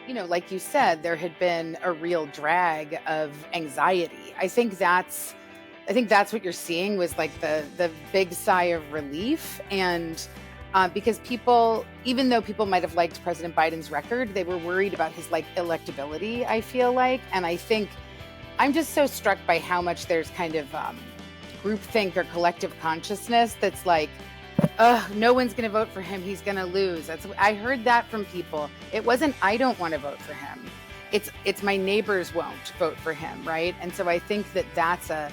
like you said, there had been a real drag of anxiety. I think that's what you're seeing was like the big sigh of relief. And because people, even though people might have liked President Biden's record, they were worried about his electability, I feel like. And I think I'm just so struck by how much there's kind of groupthink or collective consciousness that's like, no one's going to vote for him. He's going to lose. I heard that from people. It wasn't, I don't want to vote for him. It's my neighbors won't vote for him. Right. And so I think that's a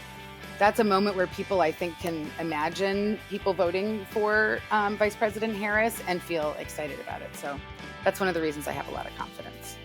moment where people, I think, can imagine people voting for Vice President Harris and feel excited about it. So that's one of the reasons I have a lot of confidence.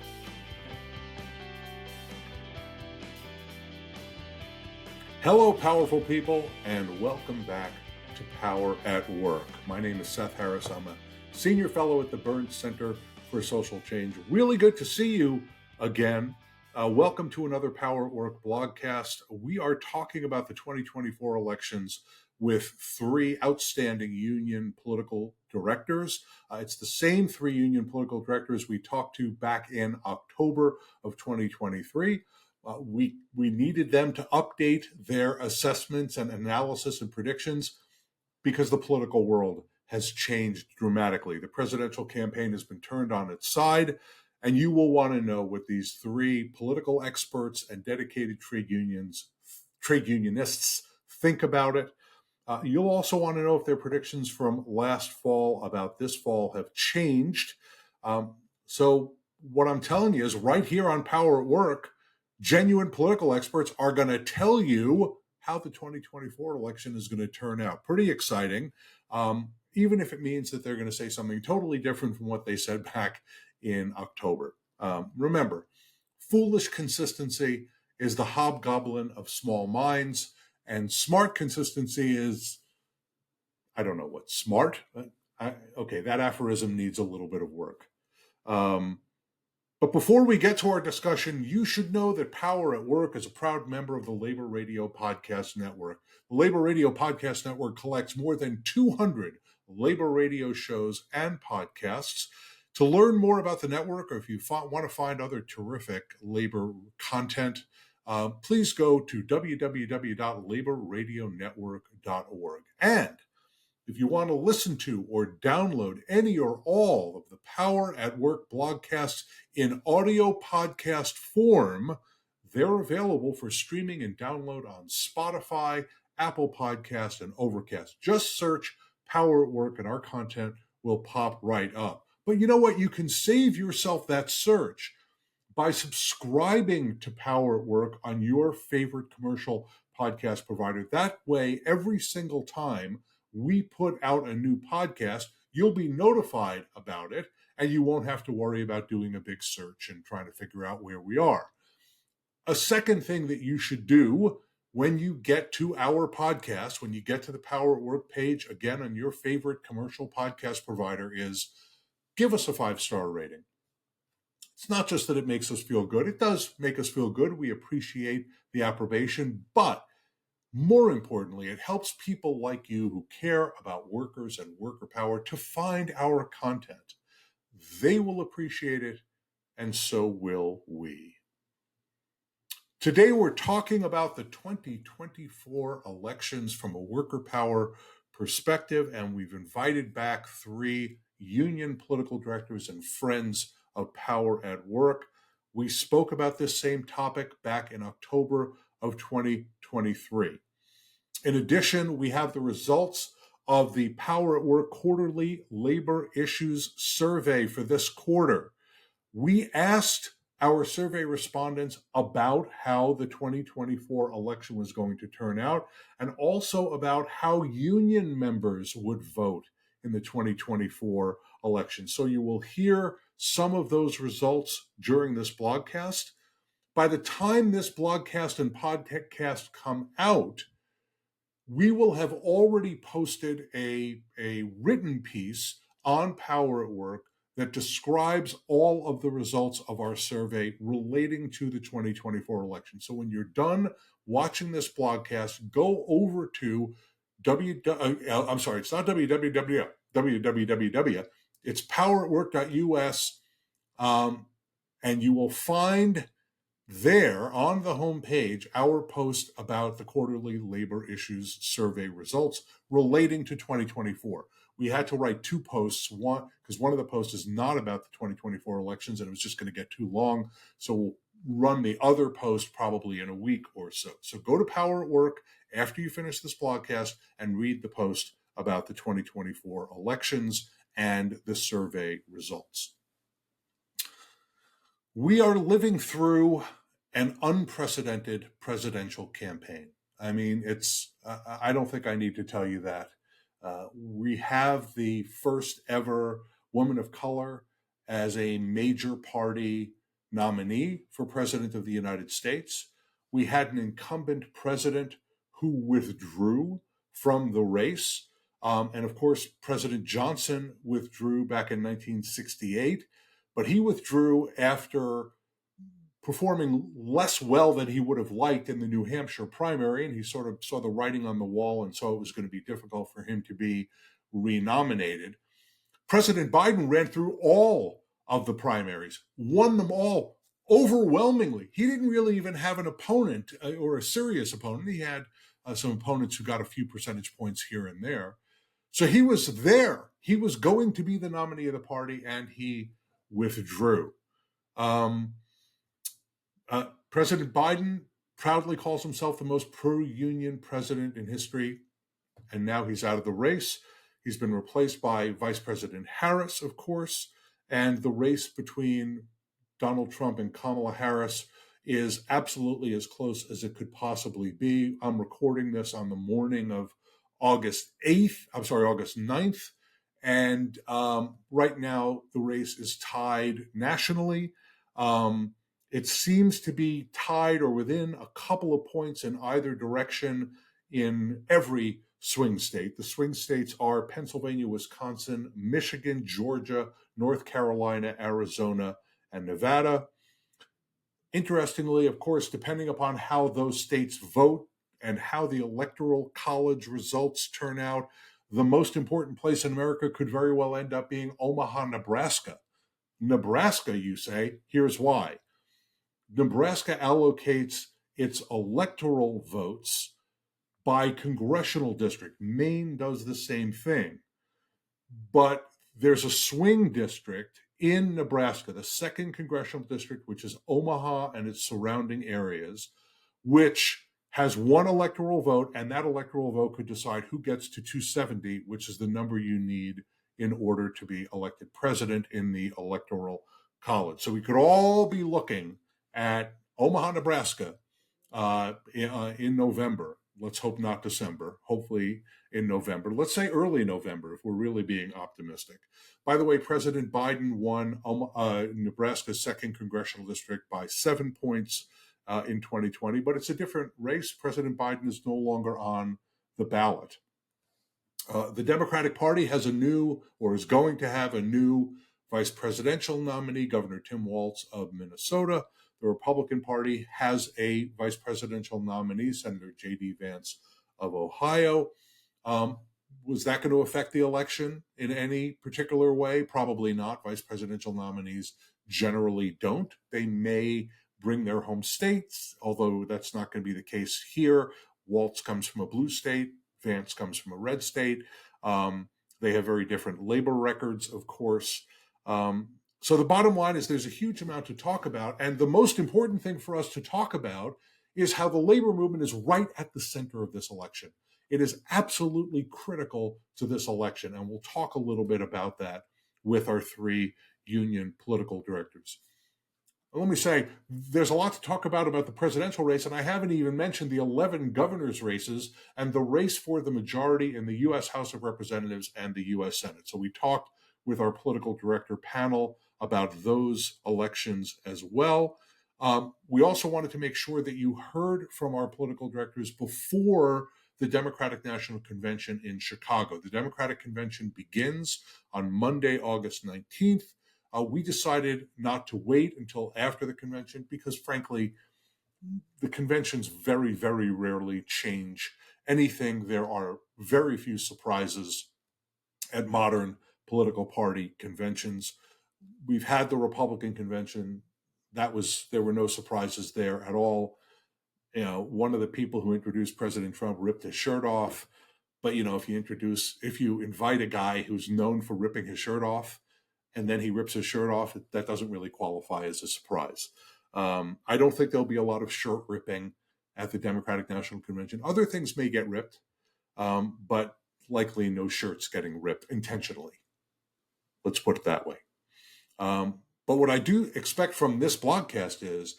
Hello, powerful people, and welcome back to Power at Work. My name is Seth Harris. I'm a senior fellow at the Burns Center for Social Change. Really good to see you again. Welcome to another Power at Work blogcast. We are talking about the 2024 elections with three outstanding union political directors. It's the same three union political directors we talked to back in October of 2023. We needed them to update their assessments and analysis and predictions because the political world has changed dramatically. The presidential campaign has been turned on its side, and you will want to know what these three political experts and dedicated trade unionists think about it. You'll also want to know if their predictions from last fall about this fall have changed. So what I'm telling you is right here on Power at Work, genuine political experts are going to tell you how the 2024 election is going to turn out. Pretty exciting, even if it means that they're going to say something totally different from what they said back in October. Remember, foolish consistency is the hobgoblin of small minds, and smart consistency is, I don't know what's smart. Okay, that aphorism needs a little bit of work. But before we get to our discussion, you should know that Power at Work is a proud member of the Labor Radio Podcast Network. The Labor Radio Podcast Network collects more than 200 labor radio shows and podcasts. To learn more about the network, or if you want to find other terrific labor content, please go to www.laborradionetwork.org. And if you want to listen to or download any or all of the Power at Work blogcasts in audio podcast form, they're available for streaming and download on Spotify, Apple Podcast, and Overcast. Just search Power at Work and our content will pop right up. But you know what? You can save yourself that search by subscribing to Power at Work on your favorite commercial podcast provider. That way, every single time we put out a new podcast, you'll be notified about it, and you won't have to worry about doing a big search and trying to figure out where we are. A second thing that you should do when you get to our podcast, when you get to the Power at Work page, again, on your favorite commercial podcast provider, is give us a 5-star rating. It's not just that it makes us feel good. It does make us feel good. We appreciate the approbation, but more importantly, it helps people like you who care about workers and worker power to find our content. They will appreciate it, and so will we. Today, we're talking about the 2024 elections from a worker power perspective, and we've invited back three union political directors and friends of Power at Work. We spoke about this same topic back in October of 2023. In addition, we have the results of the Power at Work quarterly labor issues survey for this quarter. We asked our survey respondents about how the 2024 election was going to turn out, and also about how union members would vote in the 2024 election. So you will hear some of those results during this blogcast. By the time this blogcast and podcast come out, we will have already posted a written piece on Power at Work that describes all of the results of our survey relating to the 2024 election. So when you're done watching this blogcast, go over to it's not www, it's poweratwork.us, And you will find there on the homepage our post about the quarterly labor issues survey results relating to 2024. We had to write two posts, one because one of the posts is not about the 2024 elections and it was just going to get too long. So we'll run the other post probably in a week or so. So go to Power at Work after you finish this blogcast and read the post about the 2024 elections and the survey results. We are living through an unprecedented presidential campaign. I mean, I don't think I need to tell you that. We have the first ever woman of color as a major party nominee for president of the United States. We had an incumbent president who withdrew from the race. And of course, President Johnson withdrew back in 1968. But he withdrew after performing less well than he would have liked in the New Hampshire primary, and he sort of saw the writing on the wall and saw it was going to be difficult for him to be renominated. President Biden ran through all of the primaries, won them all overwhelmingly. He didn't really even have an opponent or a serious opponent. He had some opponents who got a few percentage points here and there. So he was there. He was going to be the nominee of the party, and he withdrew. President Biden proudly calls himself the most pro-union president in history, and now he's out of the race. He's been replaced by Vice President Harris, of course, and the race between Donald Trump and Kamala Harris is absolutely as close as it could possibly be. I'm recording this on the morning of August 9th. And right now, the race is tied nationally. It seems to be tied or within a couple of points in either direction in every swing state. The swing states are Pennsylvania, Wisconsin, Michigan, Georgia, North Carolina, Arizona, and Nevada. Interestingly, of course, depending upon how those states vote and how the Electoral College results turn out, the most important place in America could very well end up being Omaha, Nebraska. Nebraska, you say? Here's why. Nebraska allocates its electoral votes by congressional district. Maine does the same thing. But there's a swing district in Nebraska, the second congressional district, which is Omaha and its surrounding areas, which has one electoral vote, and that electoral vote could decide who gets to 270, which is the number you need in order to be elected president in the Electoral College. So we could all be looking at Omaha, Nebraska in November. Let's hope not December, hopefully in November. Let's say early November if we're really being optimistic. By the way, President Biden won Nebraska's second congressional district by 7 points in 2020, but it's a different race. President Biden is no longer on the ballot. The Democratic Party has is going to have a new vice presidential nominee, Governor Tim Walz of Minnesota. The Republican Party has a vice presidential nominee, Senator J.D. Vance of Ohio. Was that going to affect the election in any particular way? Probably not. Vice presidential nominees generally don't. They may bring their home states, although that's not going to be the case here. Walz comes from a blue state. Vance comes from a red state. They have very different labor records, of course. So the bottom line is there's a huge amount to talk about. And the most important thing for us to talk about is how the labor movement is right at the center of this election. It is absolutely critical to this election. And we'll talk a little bit about that with our three union political directors. Let me say, there's a lot to talk about the presidential race, and I haven't even mentioned the 11 governor's races and the race for the majority in the U.S. House of Representatives and the U.S. Senate. So we talked with our political director panel about those elections as well. We also wanted to make sure that you heard from our political directors before the Democratic National Convention in Chicago. The Democratic Convention begins on Monday, August 19th. We decided not to wait until after the convention because, frankly, the conventions very, very rarely change anything. There are very few surprises at modern political party conventions. We've had the Republican convention. there were no surprises there at all. One of the people who introduced President Trump ripped his shirt off. But, if you invite a guy who's known for ripping his shirt off and then he rips his shirt off, that doesn't really qualify as a surprise. I don't think there'll be a lot of shirt ripping at the Democratic National Convention. Other things may get ripped, but likely no shirts getting ripped intentionally. Let's put it that way. But what I do expect from this blogcast is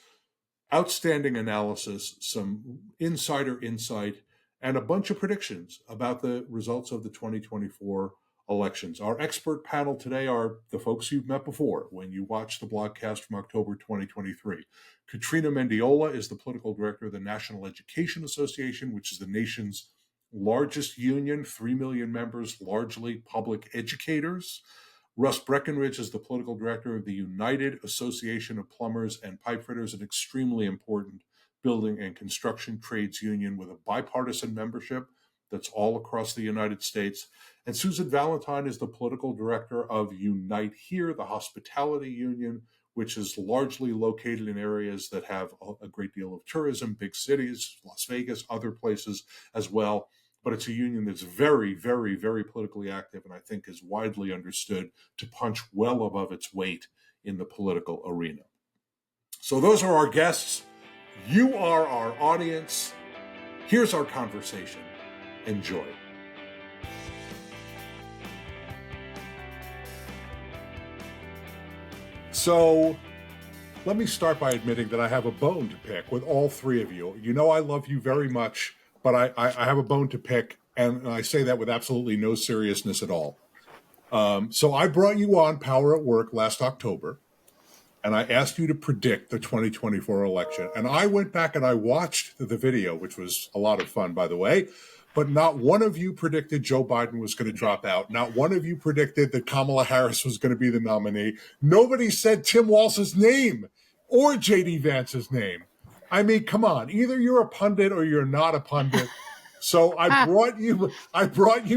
outstanding analysis, some insider insight, and a bunch of predictions about the results of the 2024 elections. Our expert panel today are the folks you've met before when you watched the blogcast from October 2023. Katrina Mendiola is the political director of the National Education Association, which is the nation's largest union, 3 million members, largely public educators. Russ Breckenridge is the political director of the United Association of Plumbers and Pipefitters, an extremely important building and construction trades union with a bipartisan membership that's all across the United States. And Susan Valentine is the political director of Unite Here, the hospitality union, which is largely located in areas that have a great deal of tourism, big cities, Las Vegas, other places as well. But it's a union that's very, very, very politically active, and I think is widely understood to punch well above its weight in the political arena. So those are our guests. You are our audience. Here's our conversation. Enjoy. So let me start by admitting that I have a bone to pick with all three of you. You know I love you very much, but I have a bone to pick, and I say that with absolutely no seriousness at all. So I brought you on Power at Work last October, and I asked you to predict the 2024 election. And I went back and I watched the video, which was a lot of fun, by the way. But not one of you predicted Joe Biden was going to drop out. Not one of you predicted that Kamala Harris was going to be the nominee. Nobody said Tim Walz's name or J.D. Vance's name. I mean, come on. Either you're a pundit or you're not a pundit. So I brought you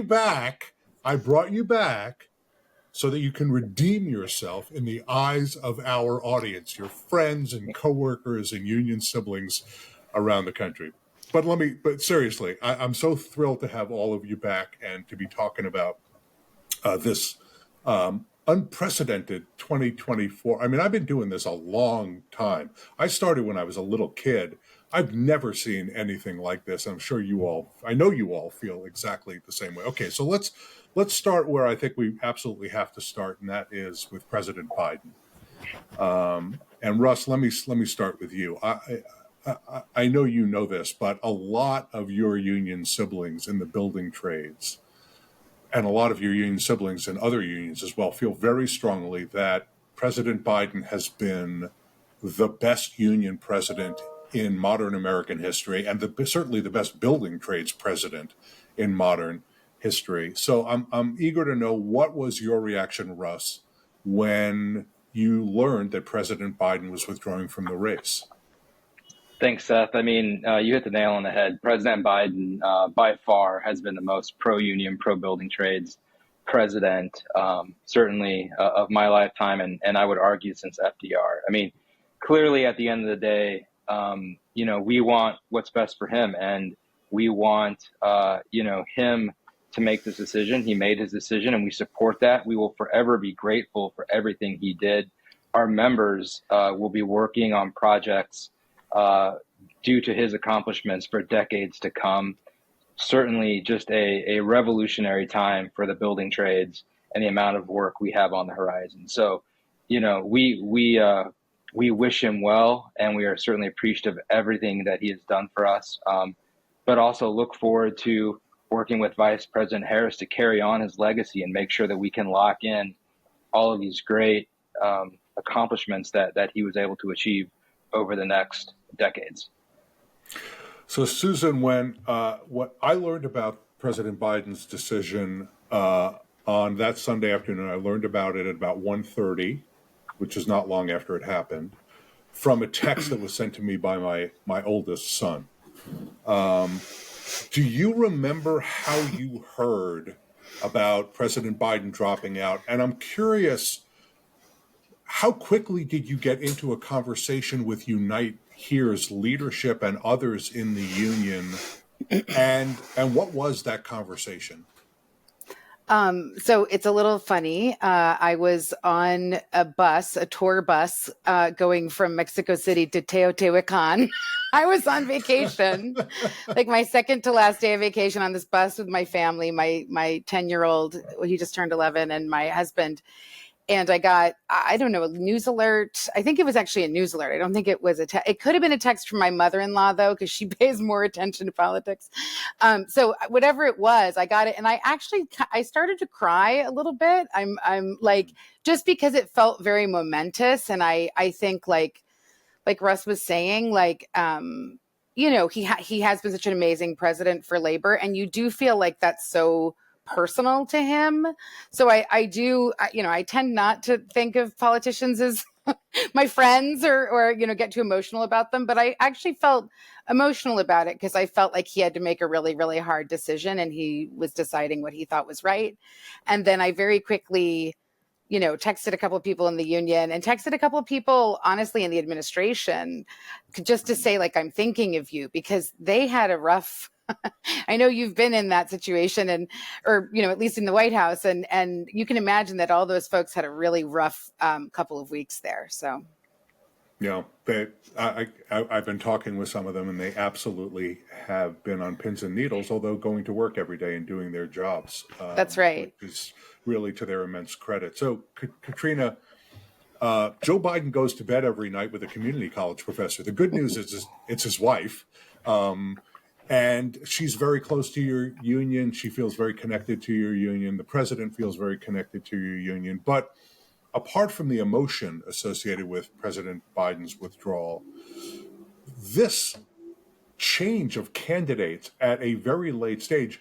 back so that you can redeem yourself in the eyes of our audience, your friends and coworkers and union siblings around the country. But seriously, I'm so thrilled to have all of you back and to be talking about this unprecedented 2024. I mean, I've been doing this a long time. I started when I was a little kid. I've never seen anything like this. I'm sure I know you all feel exactly the same way. Okay, so let's start where I think we absolutely have to start, and that is with President Biden. And Russ, let me start with you. I know you know this, but a lot of your union siblings in the building trades and a lot of your union siblings in other unions as well feel very strongly that President Biden has been the best union president in modern American history and certainly the best building trades president in modern history. So I'm eager to know, what was your reaction, Russ, when you learned that President Biden was withdrawing from the race? Thanks, Seth. I mean, you hit the nail on the head. President Biden, by far, has been the most pro-union, pro-building trades president, certainly of my lifetime, and I would argue since FDR. I mean, clearly, at the end of the day, we want what's best for him, and we want, him to make this decision. He made his decision, and we support that. We will forever be grateful for everything he did. Our members will be working on projects due to his accomplishments for decades to come. Certainly just a revolutionary time for the building trades and the amount of work we have on the horizon. So, we wish him well, and we are certainly appreciative of everything that he has done for us, but also look forward to working with Vice President Harris to carry on his legacy and make sure that we can lock in all of these great accomplishments that he was able to achieve over the next decades. So, Susan, when what I learned about President Biden's decision on that Sunday afternoon, I learned about it at about 1:30, which is not long after it happened, from a text that was sent to me by my oldest son. Do you remember how you heard about President Biden dropping out? And I'm curious, how quickly did you get into a conversation with Unite Here's leadership and others in the union? And what was that conversation? So it's a little funny. I was on a tour bus, going from Mexico City to Teotihuacan. I was on vacation, like my second to last day of vacation on this bus with my family, my 10-year-old, he just turned 11, and my husband. And I got, I don't know, a news alert. I think it was actually a news alert. I don't think it was it could have been a text from my mother-in-law, though, because she pays more attention to politics. So whatever it was, I got it. And I started to cry a little bit. I'm like, just because it felt very momentous. And I think like Russ was saying, he has been such an amazing president for labor. And you do feel like that's so personal to him. So I tend not to think of politicians as my friends or get too emotional about them. But I actually felt emotional about it because I felt like he had to make a really, really hard decision, and he was deciding what he thought was right. And then I very quickly, texted a couple of people in the union and texted a couple of people, honestly, in the administration, just to say, like, I'm thinking of you, because they had a rough, I know you've been in that situation or at least in the White House, and you can imagine that all those folks had a really rough couple of weeks there. So. Yeah, I've been talking with some of them, and they absolutely have been on pins and needles, although going to work every day and doing their jobs. That's right. Which is really to their immense credit. So, Katrina, Joe Biden goes to bed every night with a community college professor. The good news is it's his wife. And she's very close to your union. She feels very connected to your union. The president feels very connected to your union. But apart from the emotion associated with President Biden's withdrawal, this change of candidates at a very late stage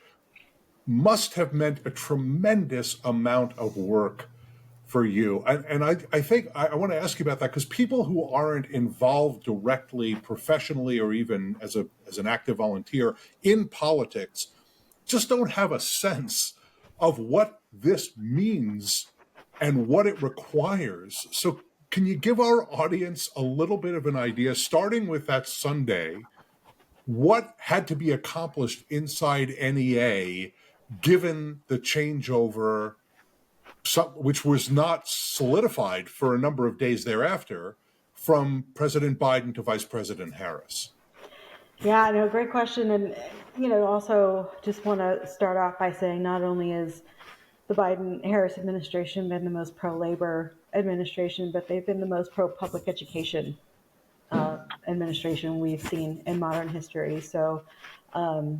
must have meant a tremendous amount of work for you. And I think I want to ask you about that, because people who aren't involved directly, professionally, or even as an active volunteer in politics just don't have a sense of what this means and what it requires. So can you give our audience a little bit of an idea, starting with that Sunday, what had to be accomplished inside NEA given the changeover, which was not solidified for a number of days thereafter, from President Biden to Vice President Harris? Yeah, no, great question. And, also just want to start off by saying not only is the Biden-Harris administration been the most pro-labor administration, but they've been the most pro-public education administration we've seen in modern history. So, and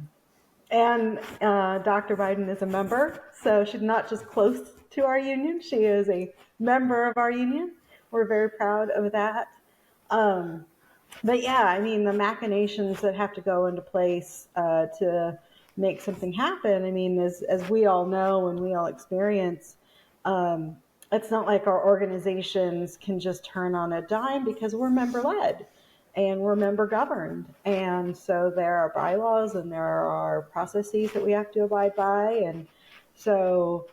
Dr. Biden is a member, so she's not just close to our union, she is a member of our union. We're very proud of that. But yeah, I mean, the machinations that have to go into place to make something happen, I mean, as we all know and we all experience, it's not like our organizations can just turn on a dime, because we're member-led and we're member-governed. And so there are bylaws and there are processes that we have to abide by. And so,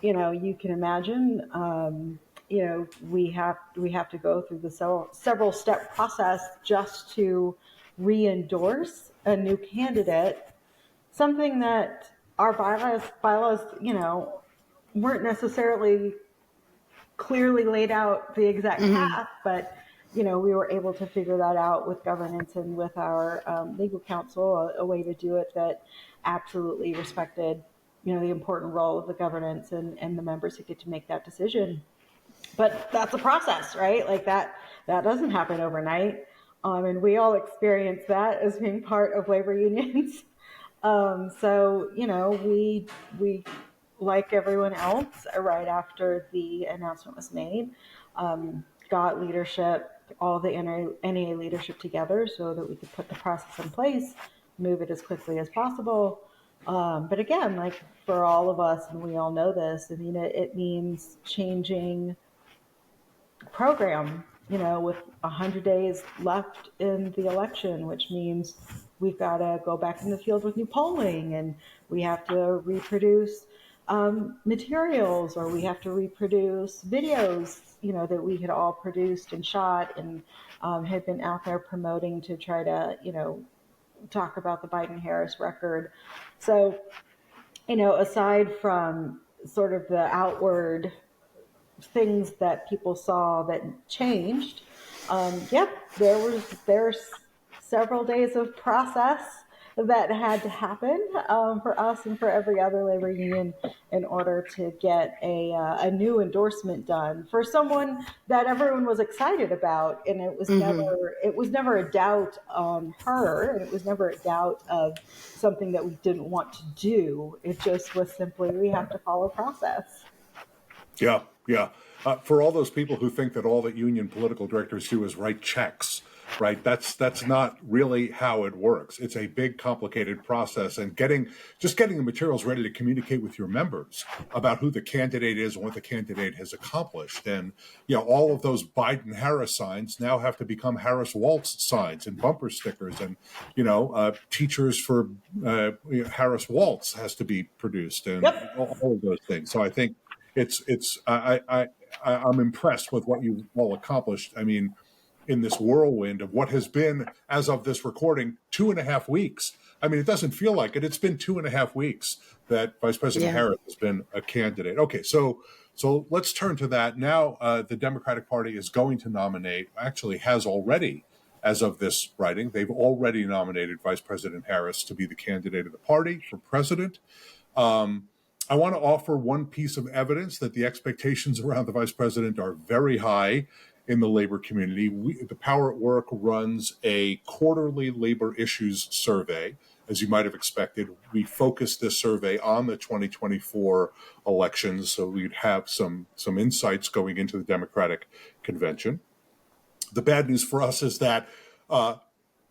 you can imagine, we have to go through the several step process just to re-endorse a new candidate, something that our bylaws, weren't necessarily clearly laid out the exact path, but we were able to figure that out with governance and with our legal counsel, a way to do it that absolutely respected, the important role of the governance and the members who get to make that decision. But that's a process, right? Like that doesn't happen overnight. And we all experience that as being part of labor unions. So, we, like everyone else, right after the announcement was made, got leadership, all the NEA leadership together so that we could put the process in place, move it as quickly as possible. But again, like for all of us, and we all know this, I mean, it means changing program, with 100 days left in the election, which means we've got to go back in the field with new polling, and we have to reproduce materials, or we have to reproduce videos, that we had all produced and shot and had been out there promoting to try to, talk about the Biden-Harris record. So, aside from sort of the outward things that people saw that changed, yep, there's several days of process that had to happen for us and for every other labor union in order to get a new endorsement done for someone that everyone was excited about, and it was never a doubt on her, and it was never a doubt of something that we didn't want to do. It just was simply we have to follow process. Yeah, yeah. For all those people who think that all that union political directors do is write checks, right? That's not really how it works. It's a big, complicated process, and getting the materials ready to communicate with your members about who the candidate is and what the candidate has accomplished. And all of those Biden-Harris signs now have to become Harris-Waltz signs and bumper stickers, and teachers for Harris-Waltz has to be produced, and all of those things. So I think I'm impressed with what you've all accomplished. I mean, in this whirlwind of what has been, as of this recording, 2.5 weeks. I mean, it doesn't feel like it. It's been 2.5 weeks that Vice President Harris has been a candidate. Okay, so let's turn to that. Now, the Democratic Party is going to nominate, actually has already, as of this writing, they've already nominated Vice President Harris to be the candidate of the party for president. I want to offer one piece of evidence that the expectations around the vice president are very high in the labor community. The Power at Work runs a quarterly labor issues survey. As you might have expected, we focused this survey on the 2024 elections, so we'd have some insights going into the Democratic convention. The bad news for us is that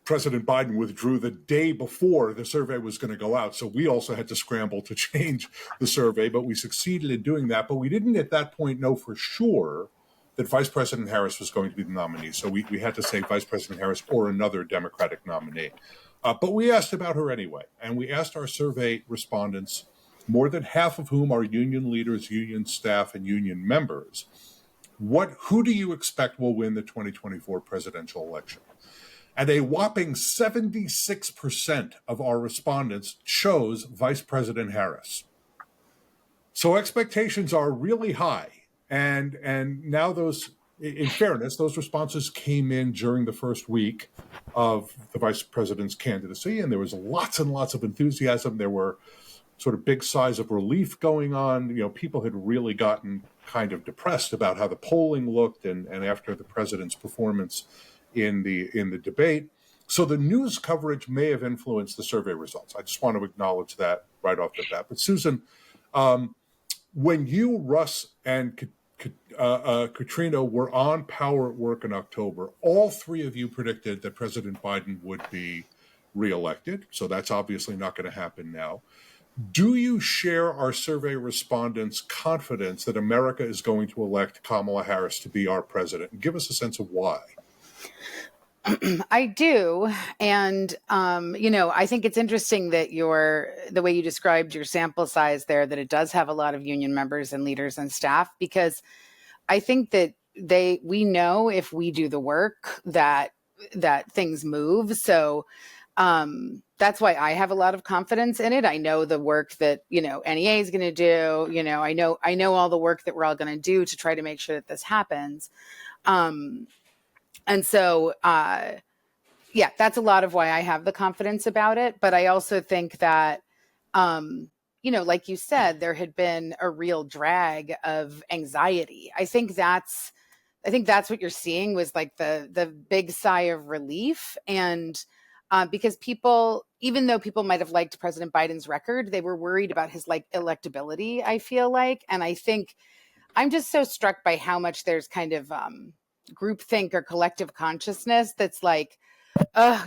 President Biden withdrew the day before the survey was going to go out. So we also had to scramble to change the survey, but we succeeded in doing that. But we didn't at that point know for sure that Vice President Harris was going to be the nominee. So we had to say Vice President Harris or another Democratic nominee. But we asked about her anyway. And we asked our survey respondents, more than half of whom are union leaders, union staff, and union members, who do you expect will win the 2024 presidential election? And a whopping 76% of our respondents chose Vice President Harris. So expectations are really high. And now in fairness, those responses came in during the first week of the vice president's candidacy, and there was lots and lots of enthusiasm. There were sort of big sighs of relief going on. People had really gotten kind of depressed about how the polling looked and after the president's performance in the debate. So the news coverage may have influenced the survey results. I just want to acknowledge that right off the bat. But Susan, when you, Russ, and Katrina were on Power at Work in October, all three of you predicted that President Biden would be reelected. So that's obviously not going to happen now. Do you share our survey respondents' confidence that America is going to elect Kamala Harris to be our president? And give us a sense of why. I do. And, I think it's interesting that the way you described your sample size there, that it does have a lot of union members and leaders and staff, because I think that we know if we do the work that things move. So that's why I have a lot of confidence in it. I know the work that, NEA is going to do. I know all the work that we're all going to do to try to make sure that this happens. And so, that's a lot of why I have the confidence about it. But I also think that, like you said, there had been a real drag of anxiety. I think that's what you're seeing was like the big sigh of relief. And because people, even though people might have liked President Biden's record, they were worried about his electability, I feel like. And I think I'm just so struck by how much there's kind of groupthink or collective consciousness that's like,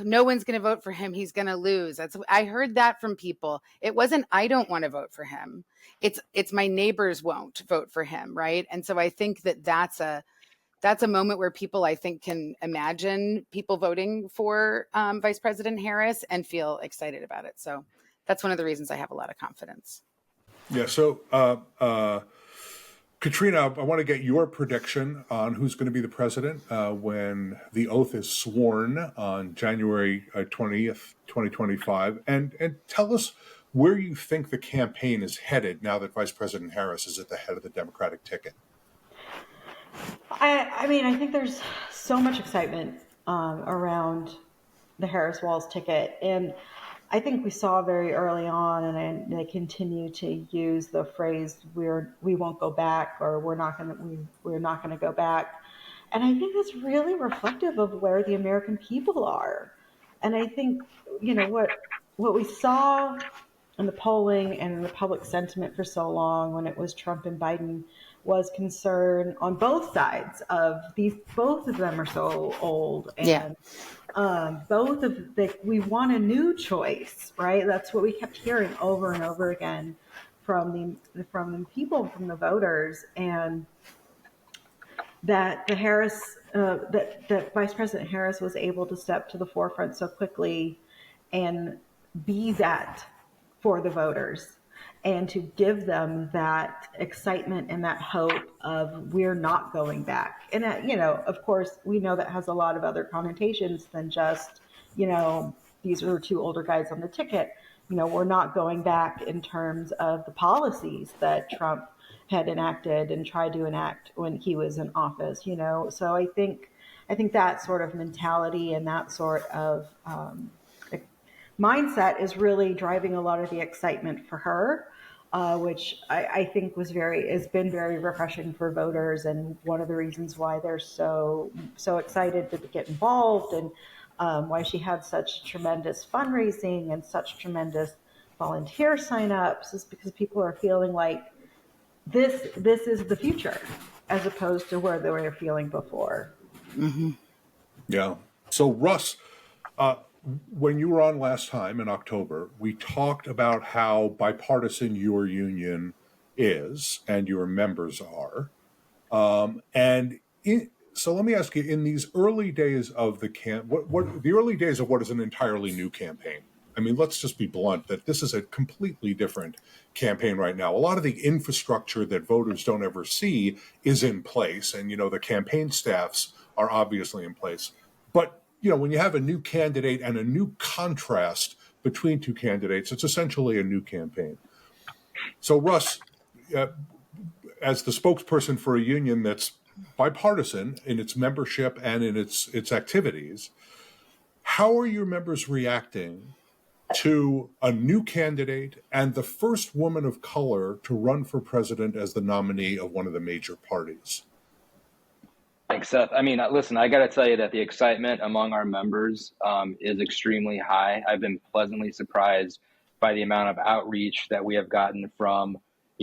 no one's going to vote for him. He's going to lose. I heard that from people. It wasn't, I don't want to vote for him. It's my neighbors won't vote for him. Right. And so I think that's a moment where people, I think, can imagine people voting for Vice President Harris and feel excited about it. So that's one of the reasons I have a lot of confidence. Yeah. So, Katrina, I want to get your prediction on who's going to be the president when the oath is sworn on January 20th, 2025. And tell us where you think the campaign is headed now that Vice President Harris is at the head of the Democratic ticket. I mean, I think there's so much excitement around the Harris Walls ticket, and I think we saw very early on, and they continue to use the phrase "we won't go back" or we're not gonna go back, and I think that's really reflective of where the American people are, and I think what we saw in the polling and in the public sentiment for so long when it was Trump and Biden was concern on both sides of these. Both of them are so old, and both of we want a new choice, right? That's what we kept hearing over and over again from the people, from the voters, and that the Harris that Vice President Harris was able to step to the forefront so quickly and be that for the voters and to give them that excitement and that hope of we're not going back. And that, of course, we know that has a lot of other connotations than just, these are two older guys on the ticket. We're not going back in terms of the policies that Trump had enacted and tried to enact when he was in office, So I think that sort of mentality and that sort of mindset is really driving a lot of the excitement for her, which I think has been very refreshing for voters, and one of the reasons why they're so excited to get involved, and why she had such tremendous fundraising and such tremendous volunteer signups is because people are feeling like this is the future as opposed to where they were feeling before. Mm-hmm. Yeah. So Russ, when you were on last time in October, we talked about how bipartisan your union is and your members are. So let me ask you: in these early days of the early days of what is an entirely new campaign? I mean, let's just be blunt that this is a completely different campaign right now. A lot of the infrastructure that voters don't ever see is in place, and the campaign staffs are obviously in place. But when you have a new candidate and a new contrast between two candidates, it's essentially a new campaign. So, Russ, as the spokesperson for a union that's bipartisan in its membership and in its activities, how are your members reacting to a new candidate and the first woman of color to run for president as the nominee of one of the major parties? Thanks, Seth. I mean, listen, I got to tell you that the excitement among our members is extremely high. I've been pleasantly surprised by the amount of outreach that we have gotten from,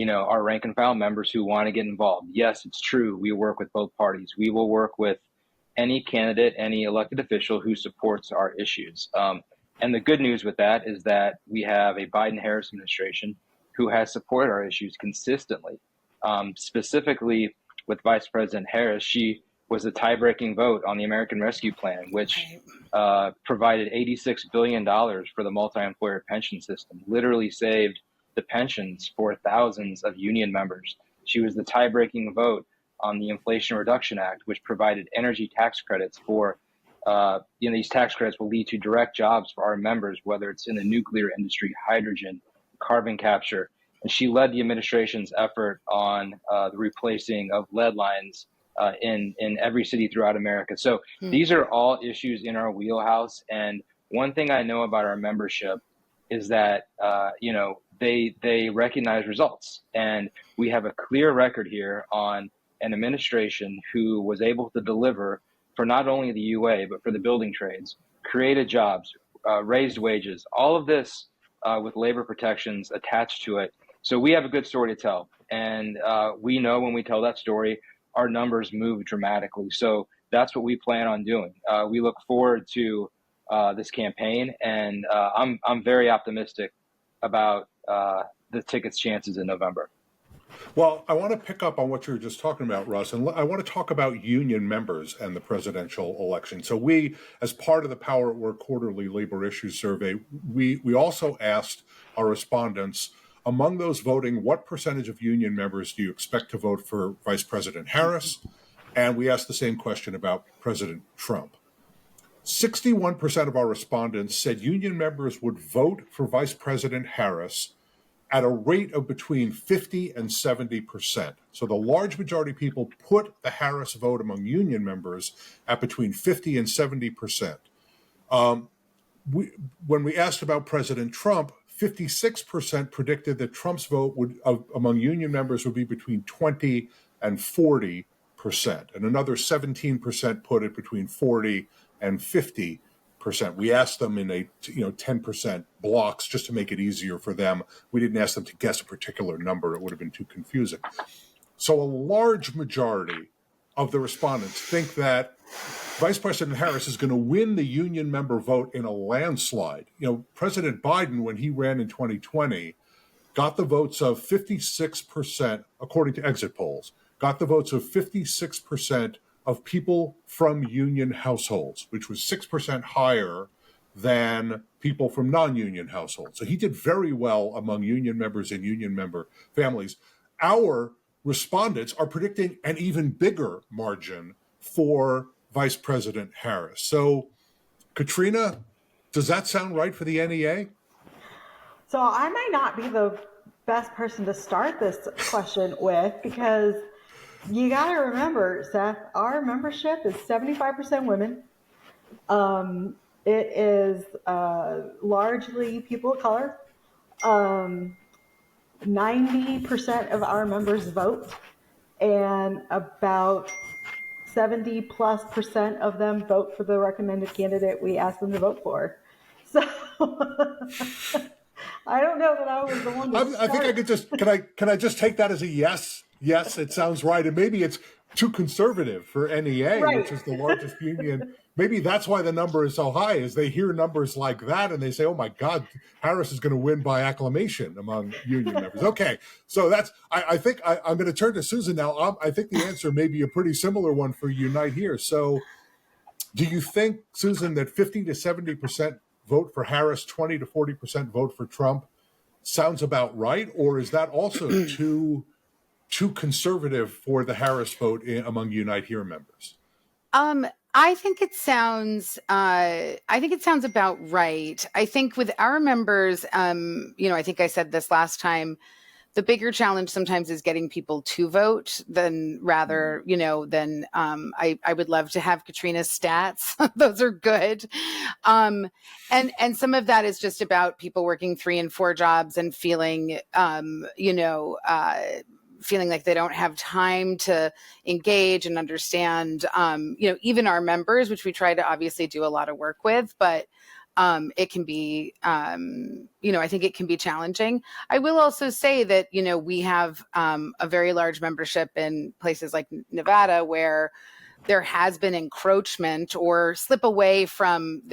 our rank and file members who want to get involved. Yes, it's true. We work with both parties. We will work with any candidate, any elected official who supports our issues. And the good news with that is that we have a Biden-Harris administration who has supported our issues consistently. Specifically with Vice President Harris, she was the tie-breaking vote on the American Rescue Plan, which provided $86 billion for the multi-employer pension system, literally saved the pensions for thousands of union members. She was the tie-breaking vote on the Inflation Reduction Act, which provided energy tax credits for, these tax credits will lead to direct jobs for our members, whether it's in the nuclear industry, hydrogen, carbon capture. And she led the administration's effort on the replacing of lead lines in every city throughout America. So these are all issues in our wheelhouse. And one thing I know about our membership is that, they recognize results. And we have a clear record here on an administration who was able to deliver for not only the UA, but for the building trades, created jobs, raised wages, all of this with labor protections attached to it. So we have a good story to tell. And we know when we tell that story, our numbers move dramatically. So that's what we plan on doing. We look forward to this campaign, and I'm very optimistic about the ticket's chances in November. Well, I want to pick up on what you were just talking about, Russ, and I want to talk about union members and the presidential election. So we, as part of the Power at Work Quarterly Labor Issues Survey, we also asked our respondents among those voting, what percentage of union members do you expect to vote for Vice President Harris? And we asked the same question about President Trump. 61% of our respondents said union members would vote for Vice President Harris at a rate of between 50 and 70%. So the large majority of people put the Harris vote among union members at between 50 and 70%. When we asked about President Trump, 56% predicted that Trump's vote among union members would be between 20 and 40%. And another 17% put it between 40 and 50%. We asked them in a 10% blocks just to make it easier for them. We didn't ask them to guess a particular number. It would have been too confusing. So a large majority of the respondents think that Vice President Harris is going to win the union member vote in a landslide. President Biden, when he ran in 2020, got the votes of 56%, according to exit polls, got the votes of 56% of people from union households, which was 6% higher than people from non-union households. So he did very well among union members and union member families. Our respondents are predicting an even bigger margin for Vice President Harris. So, Katrina, does that sound right for the NEA? So I might not be the best person to start this question with, because you got to remember, Seth, our membership is 75% women. It is largely people of color. 90% of our members vote, and about 70+% of them vote for the recommended candidate we ask them to vote for. So I don't know that I was the one to start. I think I could just, can I just take that as a yes? Yes, it sounds right. And maybe it's too conservative for NEA, right, which is the largest union. Maybe that's why the number is so high, is they hear numbers like that and they say, oh my God, Harris is going to win by acclamation among union members. Okay, so I think I'm going to turn to Susan now. I think the answer may be a pretty similar one for Unite here. So do you think, Susan, that 50 to 70% vote for Harris, 20 to 40% vote for Trump sounds about right? Or is that also too conservative for the Harris vote among Unite Here members? I think it sounds about right. I think with our members, I think I said this last time, the bigger challenge sometimes is getting people to vote than I would love to have Katrina's stats. Those are good. And some of that is just about people working 3 and 4 jobs and feeling, feeling like they don't have time to engage and understand, even our members, which we try to obviously do a lot of work with, but it can be, I think it can be challenging. I will also say that, we have a very large membership in places like Nevada where there has been encroachment or slip away from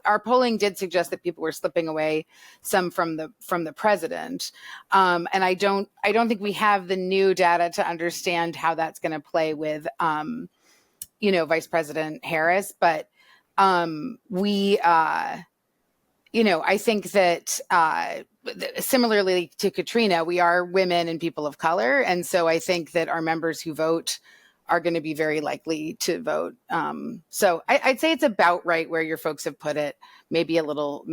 our polling did suggest that people were slipping away some from the president. And I don't think we have the new data to understand how that's going to play with, Vice President Harris. But I think that similarly to Katrina, we are women and people of color. And so I think that our members who vote are going to be very likely to vote. So I'd say it's about right where your folks have put it. Maybe a little,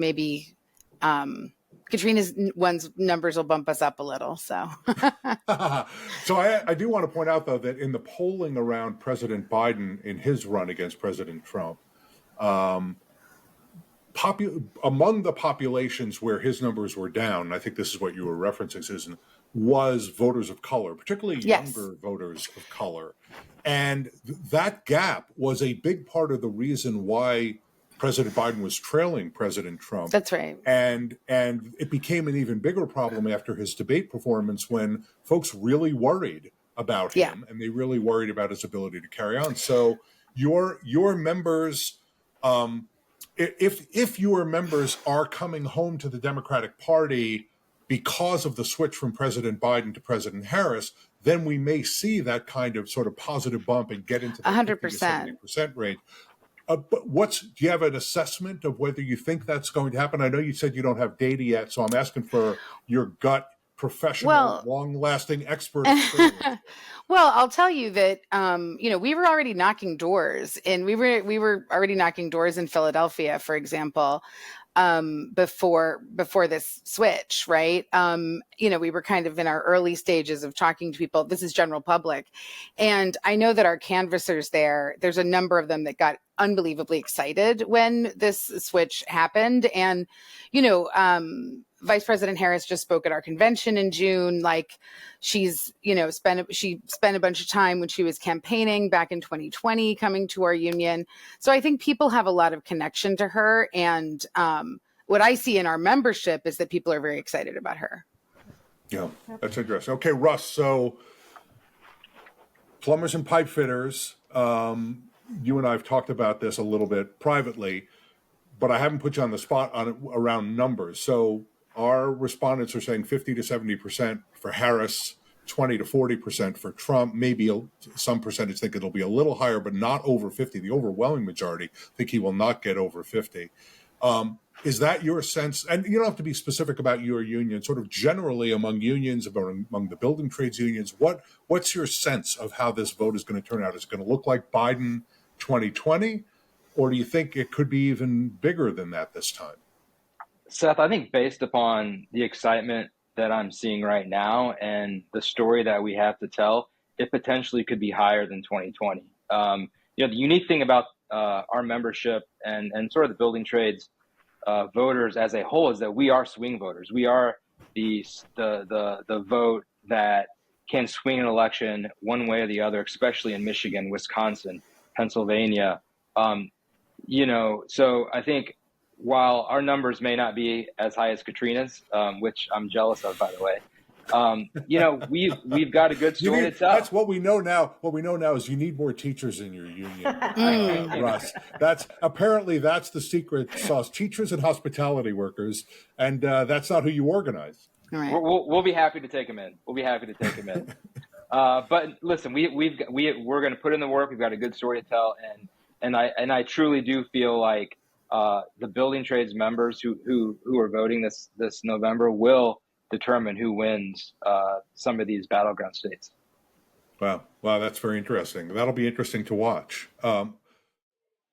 Katrina's numbers will bump us up a little. So, so I do want to point out, though, that in the polling around President Biden in his run against President Trump, among the populations where his numbers were down, and I think this is what you were referencing, Susan, was voters of color, particularly younger voters of color. And that gap was a big part of the reason why President Biden was trailing President Trump. That's right. And it became an even bigger problem after his debate performance, when folks really worried about him and they really worried about his ability to carry on. So your members, if your members are coming home to the Democratic Party because of the switch from President Biden to President Harris, then we may see that kind of sort of positive bump and get into the 100% 70% range. But do you have an assessment of whether you think that's going to happen? I know you said you don't have data yet, so I'm asking for your gut professional, Well, long-lasting expert experience? well, I'll tell you that we were already knocking doors, and we were already knocking doors in Philadelphia, for example, before this switch, right? We were kind of in our early stages of talking to people. This is general public, and I know that our canvassers there's a number of them that got unbelievably excited when this switch happened, and Vice President Harris just spoke at our convention in June. Like she spent a bunch of time when she was campaigning back in 2020 coming to our union. So I think people have a lot of connection to her. And what I see in our membership is that people are very excited about her. Yeah, that's interesting. Okay, Russ, so plumbers and pipe fitters, you and I have talked about this a little bit privately, but I haven't put you on the spot around numbers. So our respondents are saying 50 to 70% for Harris, 20 to 40% for Trump. Maybe some percentage think it'll be a little higher, but not over 50. The overwhelming majority think he will not get over 50. Is that your sense? And you don't have to be specific about your union, sort of generally among unions, among the building trades unions. What's your sense of how this vote is going to turn out? Is it going to look like Biden 2020? Or do you think it could be even bigger than that this time? Seth, I think based upon the excitement that I'm seeing right now and the story that we have to tell, it potentially could be higher than 2020. The unique thing about our membership and sort of the building trades voters as a whole is that we are swing voters. We are the vote that can swing an election one way or the other, especially in Michigan, Wisconsin, Pennsylvania. So I think while our numbers may not be as high as Katrina's, which I'm jealous of, by the way, we've got a good story to tell. That's what we know now. What we know now is you need more teachers in your union, Russ. That's the secret sauce: teachers and hospitality workers, and that's not who you organize. All right. We'll be happy to take them in. But listen, we're going to put in the work. We've got a good story to tell, and I truly do feel like the building trades members who are voting this November will determine who wins some of these battleground states. Wow, that's very interesting. That'll be interesting to watch.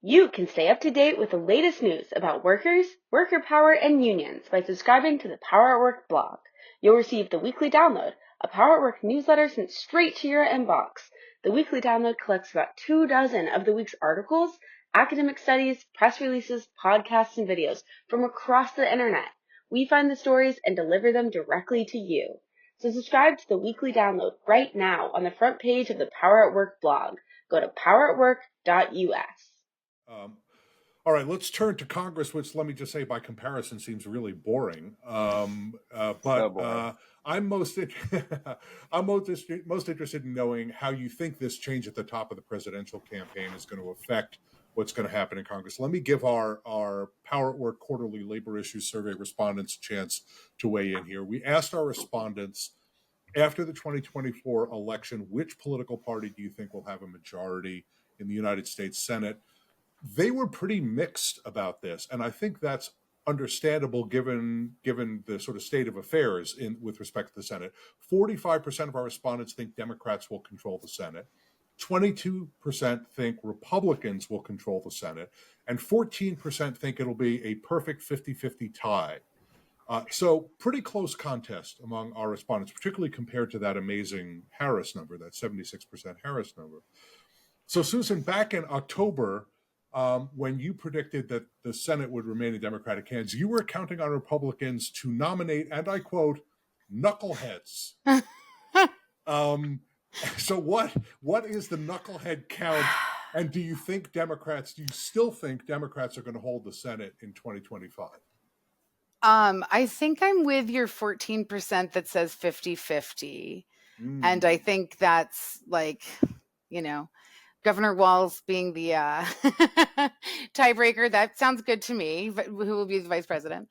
You can stay up to date with the latest news about workers, worker power, and unions by subscribing to the Power at Work blog. You'll receive the weekly download, a Power at Work newsletter sent straight to your inbox. The weekly download collects about 24 of the week's articles, academic studies, press releases, podcasts, and videos from across the internet. We find the stories and deliver them directly to you. So subscribe to the weekly download right now on the front page of the Power at Work blog. Go to poweratwork.us. All right, let's turn to Congress, which, let me just say, by comparison, seems really boring. But I'm most interested in knowing how you think this change at the top of the presidential campaign is going to affect what's going to happen in Congress. Let me give our Power at Work quarterly labor issues survey respondents a chance to weigh in here. We asked our respondents, after the 2024 election, which political party do you think will have a majority in the United States Senate? They were pretty mixed about this, and I think that's understandable given the sort of state of affairs with respect to the Senate. 45% of our respondents think Democrats will control the Senate. 22% think Republicans will control the Senate, and 14% think it'll be a perfect 50-50 tie. So pretty close contest among our respondents, particularly compared to that amazing Harris number, that 76% Harris number. So Susan, back in October, when you predicted that the Senate would remain in Democratic hands, you were counting on Republicans to nominate, and I quote, knuckleheads. So what is the knucklehead count? And do you still think Democrats are going to hold the Senate in 2025? I think I'm with your 14% that says 50-50. And I think that's Governor Walz being the tiebreaker. That sounds good to me, but who will be the vice president?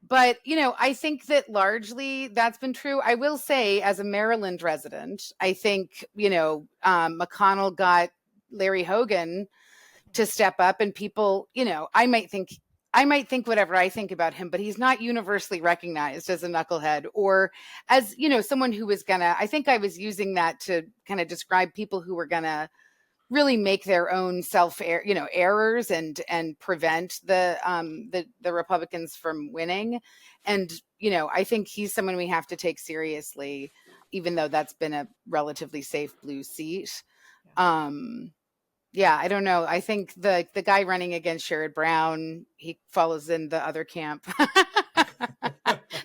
But, I think that largely that's been true. I will say, as a Maryland resident, I think, McConnell got Larry Hogan to step up, and people, I might think I might think whatever I think about him, but he's not universally recognized as a knucklehead or as, someone who was gonna, I think I was using that to kind of describe people who were gonna really make their own errors and prevent the Republicans from winning. And, I think he's someone we have to take seriously, even though that's been a relatively safe blue seat. Yeah, I don't know. I think the guy running against Sherrod Brown, he follows in the other camp.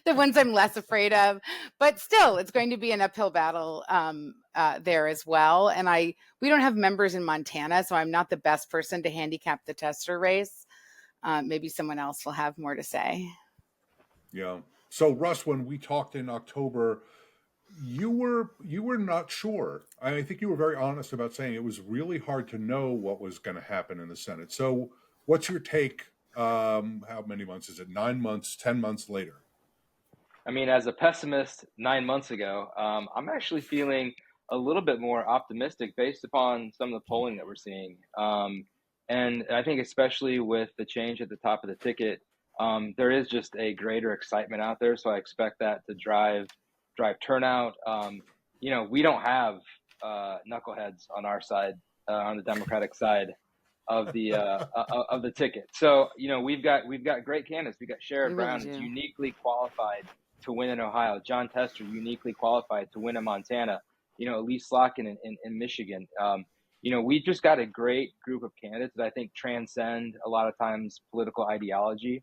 The ones I'm less afraid of, but still, it's going to be an uphill battle there as well. And we don't have members in Montana, so I'm not the best person to handicap the tester race. Maybe someone else will have more to say. Yeah. So Russ, when we talked in October, you were not sure. I think you were very honest about saying it was really hard to know what was going to happen in the Senate. So what's your take? How many months is it? 9 months, 10 months later? I mean, as a pessimist 9 months ago, I'm actually feeling a little bit more optimistic based upon some of the polling that we're seeing. And I think especially with the change at the top of the ticket, there is just a greater excitement out there. So I expect that to drive turnout. We don't have knuckleheads on our side, on the Democratic side of the ticket. So we've got great candidates. We got Sherrod Brown, who's uniquely qualified to win in Ohio. John Tester, uniquely qualified to win in Montana. Elise Slotkin in Michigan. We just got a great group of candidates that I think transcend a lot of times political ideology.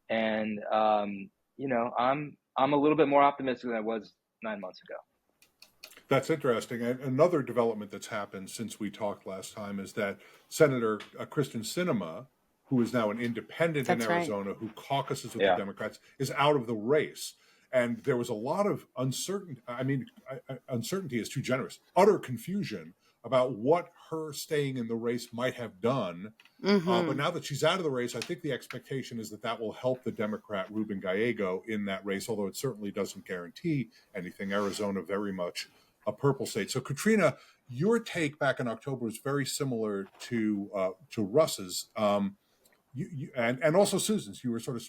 And I'm a little bit more optimistic than I was 9 months ago. That's interesting. And another development that's happened since we talked last time is that Senator Kristen Sinema, who is now an independent in Arizona, who caucuses with the Democrats, is out of the race. And there was a lot of uncertainty. I mean, uncertainty is too generous. Utter confusion about what her staying in the race might have done. But now that she's out of the race, I think the expectation is that will help the Democrat Ruben Gallego in that race, although it certainly doesn't guarantee anything. Arizona very much a purple state. So, Katrina, your take back in October was very similar to Russ's. And also Susan's. You were sort of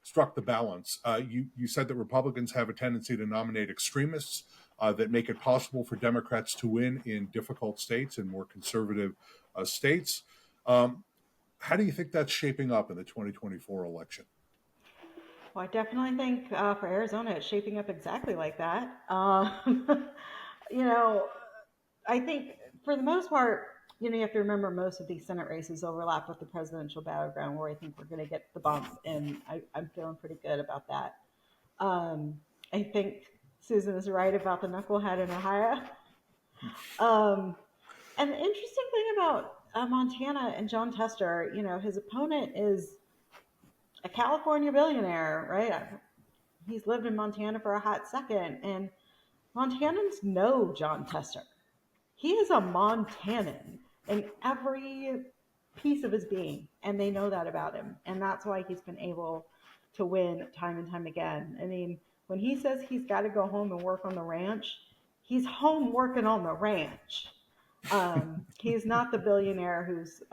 struck the balance. You said that Republicans have a tendency to nominate extremists that make it possible for Democrats to win in difficult states and more conservative states. How do you think that's shaping up in the 2024 election? Well, I definitely think for Arizona, it's shaping up exactly like that. I think for the most part, you have to remember most of these Senate races overlap with the presidential battleground, where I think we're going to get the bump, and I'm feeling pretty good about that. I think Susan is right about the knucklehead in Ohio. And the interesting thing about Montana and John Tester, his opponent is a California billionaire, right? He's lived in Montana for a hot second, and Montanans know John Tester. He is a Montanan in every piece of his being, and they know that about him. And that's why he's been able to win time and time again. I mean, when he says he's got to go home and work on the ranch, he's home working on the ranch. He's not the billionaire who's,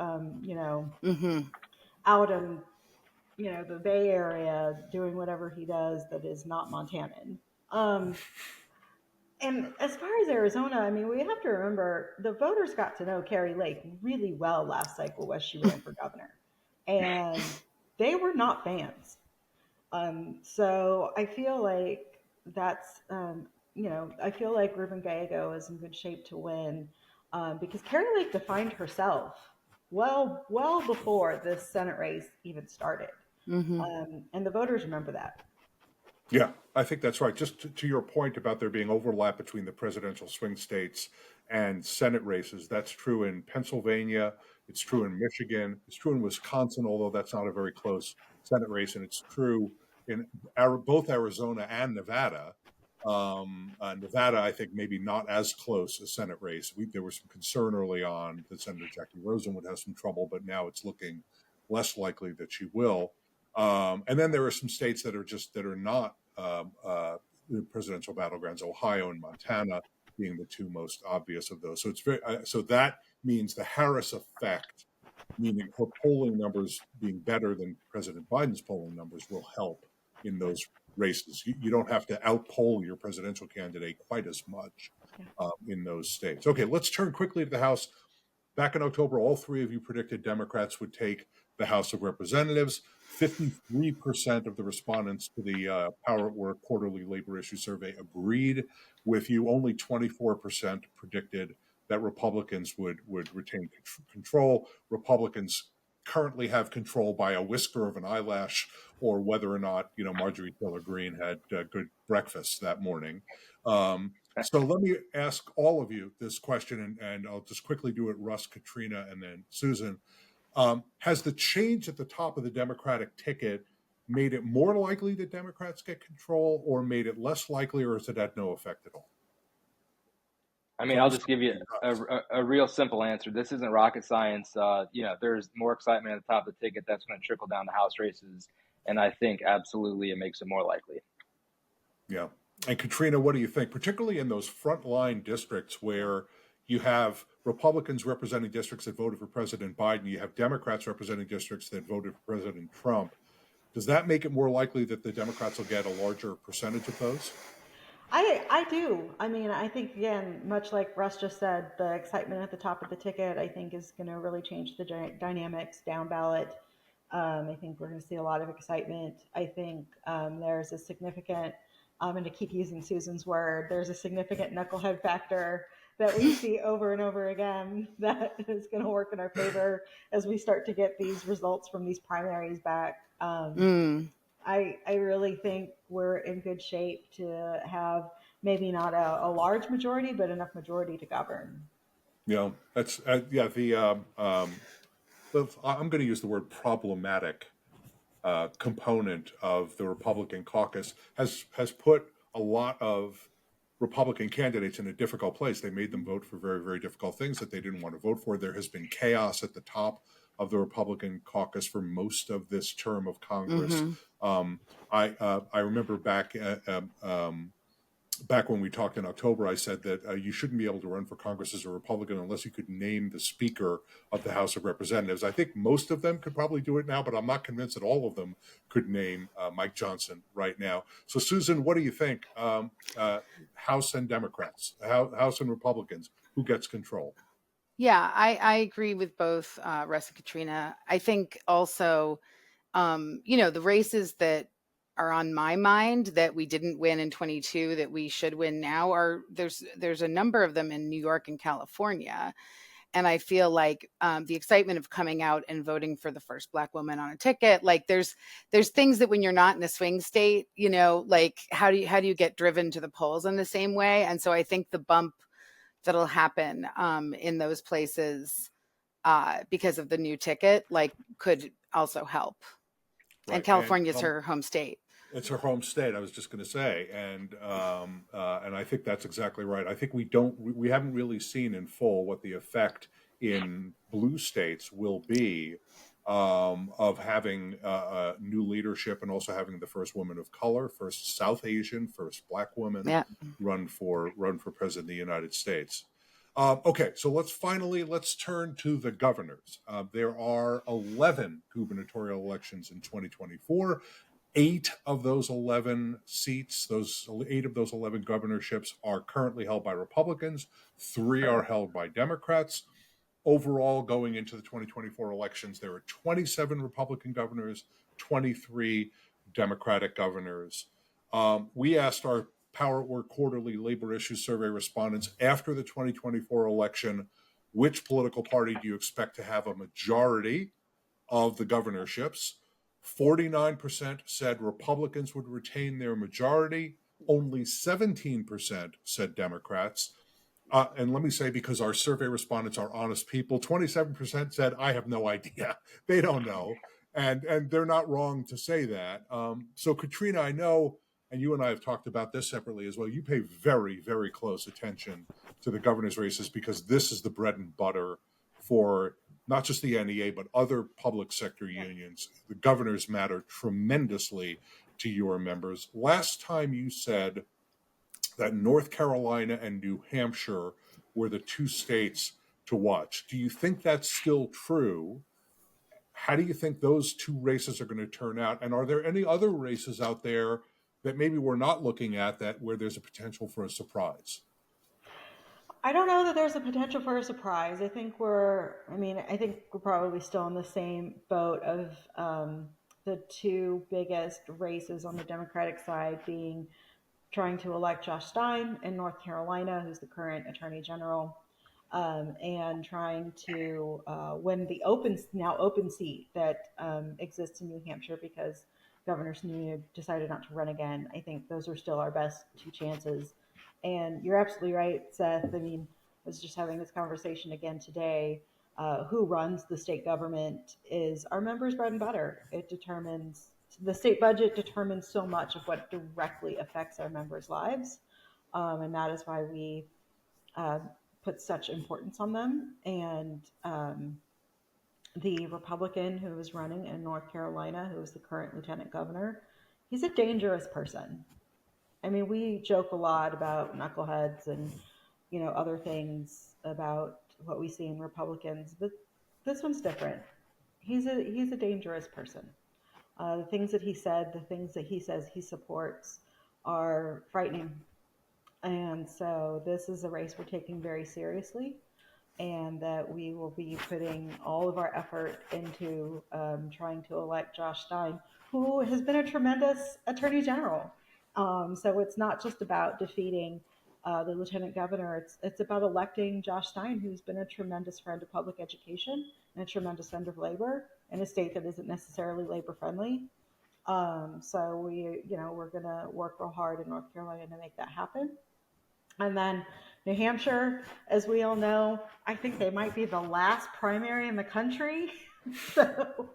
out in, the Bay Area doing whatever he does that is not Montanan. And as far as Arizona, I mean, we have to remember the voters got to know Kari Lake really well last cycle as she ran for governor. And they were not fans. So I feel like that's, I feel like Ruben Gallego is in good shape to win because Kari Lake defined herself well before this Senate race even started. And the voters remember that. Yeah, I think that's right. Just to your point about there being overlap between the presidential swing states and Senate races, that's true in Pennsylvania, it's true in Michigan, it's true in Wisconsin, although that's not a very close Senate race, and it's true in both Arizona and Nevada. Nevada, I think, maybe not as close a Senate race. There was some concern early on that Senator Jackie Rosen would have some trouble, but now it's looking less likely that she will. And then there are some states that are not the presidential battlegrounds, Ohio and Montana being the two most obvious of those. So it's so that means the Harris effect meaning her polling numbers being better than President Biden's polling numbers will help in those races. You don't have to outpoll your presidential candidate quite as much in those states. Okay, let's turn quickly to the House. Back in October, all three of you predicted Democrats would take the House of Representatives. 53% of the respondents to the Power at Work quarterly labor issue survey agreed with you. Only 24% predicted that Republicans would retain control. Republicans currently have control by a whisker of an eyelash, or whether or not Marjorie Taylor Greene had good breakfast that morning. So let me ask all of you this question, and I'll just quickly do it, Russ, Katrina, and then Susan. Has the change at the top of the Democratic ticket made it more likely that Democrats get control, or made it less likely, or has it had no effect at all? I mean, I'll just give you a real simple answer. This isn't rocket science. There's more excitement at the top of the ticket that's going to trickle down to House races, and I think absolutely it makes it more likely. Yeah. And Katrina, what do you think, particularly in those frontline districts where you have Republicans representing districts that voted for President Biden, you have Democrats representing districts that voted for President Trump? Does that make it more likely that the Democrats will get a larger percentage of those? I do. I mean, I think, again, much like Russ just said, the excitement at the top of the ticket, I think, is going to really change the dynamics down ballot. I think we're going to see a lot of excitement. I think there's a significant, I'm going to keep using Susan's word, there's a significant knucklehead factor that we see over and over again that is going to work in our favor as we start to get these results from these primaries back. I really think we're in good shape to have maybe not a large majority, but enough majority to govern. Yeah, that's I'm going to use the word problematic component of the Republican caucus has put a lot of Republican candidates in a difficult place. They made them vote for very, very difficult things that they didn't want to vote for. There has been chaos at the top of the Republican caucus for most of this term of Congress. I remember back when we talked in October, I said that you shouldn't be able to run for Congress as a Republican unless you could name the Speaker of the House of Representatives. I think most of them could probably do it now, but I'm not convinced that all of them could name Mike Johnson right now. So, Susan, what do you think? House and Democrats, House and Republicans, who gets control? Yeah, I agree with both Russ and Katrina. I think also, the races that are on my mind that we didn't win in 22 that we should win now there's a number of them in New York and California. And I feel like the excitement of coming out and voting for the first Black woman on a ticket, like there's things that when you're not in a swing state, like how do you get driven to the polls in the same way? And so I think the bump that'll happen in those places because of the new ticket, like could also help. Right. And California's her home state. It's her home state. I was just going to say, and I think that's exactly right. I think we haven't really seen in full what the effect in blue states will be of having new leadership and also having the first woman of color, first South Asian, first Black woman run for president of the United States. Okay, so let's turn to the governors. There are 11 gubernatorial elections in 2024. 8 of those 11 seats, 8 of those 11 governorships are currently held by Republicans. 3 are held by Democrats. Overall, going into the 2024 elections, there are 27 Republican governors, 23 Democratic governors. We asked our Power at Work quarterly labor issue survey respondents after the 2024 election, which political party do you expect to have a majority of the governorships? 49% said Republicans would retain their majority. Only 17% said Democrats. And let me say, because our survey respondents are honest people, 27% said, I have no idea. They don't know. And they're not wrong to say that. So, Katrina, I know, and you and I have talked about this separately as well, you pay very, very close attention to the governor's races because this is the bread and butter for not just the NEA, but other public sector unions. The governors matter tremendously to your members. Last time you said that North Carolina and New Hampshire were the 2 states to watch. Do you think that's still true? How do you think those two races are going to turn out? And are there any other races out there that maybe we're not looking at that where there's a potential for a surprise? I don't know that there's a potential for a surprise. I think we're probably still in the same boat of the two biggest races on the Democratic side being trying to elect Josh Stein in North Carolina, who's the current Attorney General, and trying to win the open seat that exists in New Hampshire because Governor Sununu decided not to run again. I think those are still our best two chances. And you're absolutely right, Seth. I mean, I was just having this conversation again today. Who runs the state government is our members' bread and butter. The state budget determines so much of what directly affects our members' lives. And that is why we put such importance on them. And the Republican who is running in North Carolina, who is the current lieutenant governor, he's a dangerous person. I mean, we joke a lot about knuckleheads and, other things about what we see in Republicans, but this one's different. He's a dangerous person. The things that he said, the things that he says he supports are frightening. And so this is a race we're taking very seriously, and that we will be putting all of our effort into trying to elect Josh Stein, who has been a tremendous attorney general. So it's not just about defeating the lieutenant governor. It's about electing Josh Stein, who's been a tremendous friend of public education and a tremendous friend of labor in a state that isn't necessarily labor friendly. So we're going to work real hard in North Carolina to make that happen. And then New Hampshire, as we all know, I think they might be the last primary in the country. So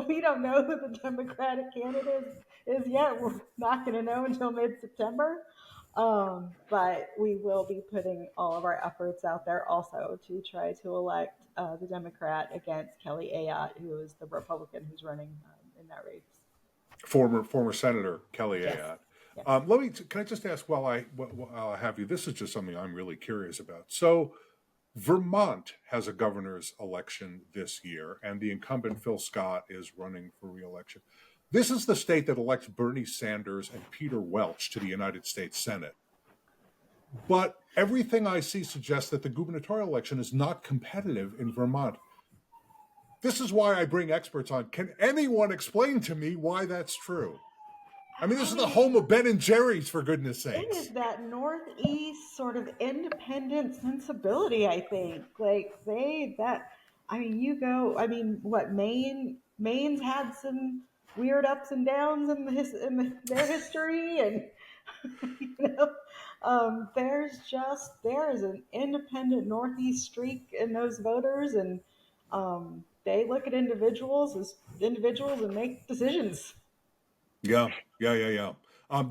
we don't know who the Democratic candidate is yet. We're not going to know until mid-September. But we will be putting all of our efforts out there also to try to elect the Democrat against Kelly Ayotte, who is the Republican who's running in that race. Former Senator Kelly Ayotte. Yes. Can I just ask while I have you? This is just something I'm really curious about. So, Vermont has a governor's election this year, and the incumbent Phil Scott is running for re-election. This is the state that elects Bernie Sanders and Peter Welch to the United States Senate. But everything I see suggests that the gubernatorial election is not competitive in Vermont. This is why I bring experts on. Can anyone explain to me why that's true? I mean, this is the home of Ben and Jerry's, for goodness sakes. It is that Northeast sort of independent sensibility, I think. Maine's had some weird ups and downs in their history, and there is an independent Northeast streak in those voters, and they look at individuals as individuals and make decisions. Yeah. The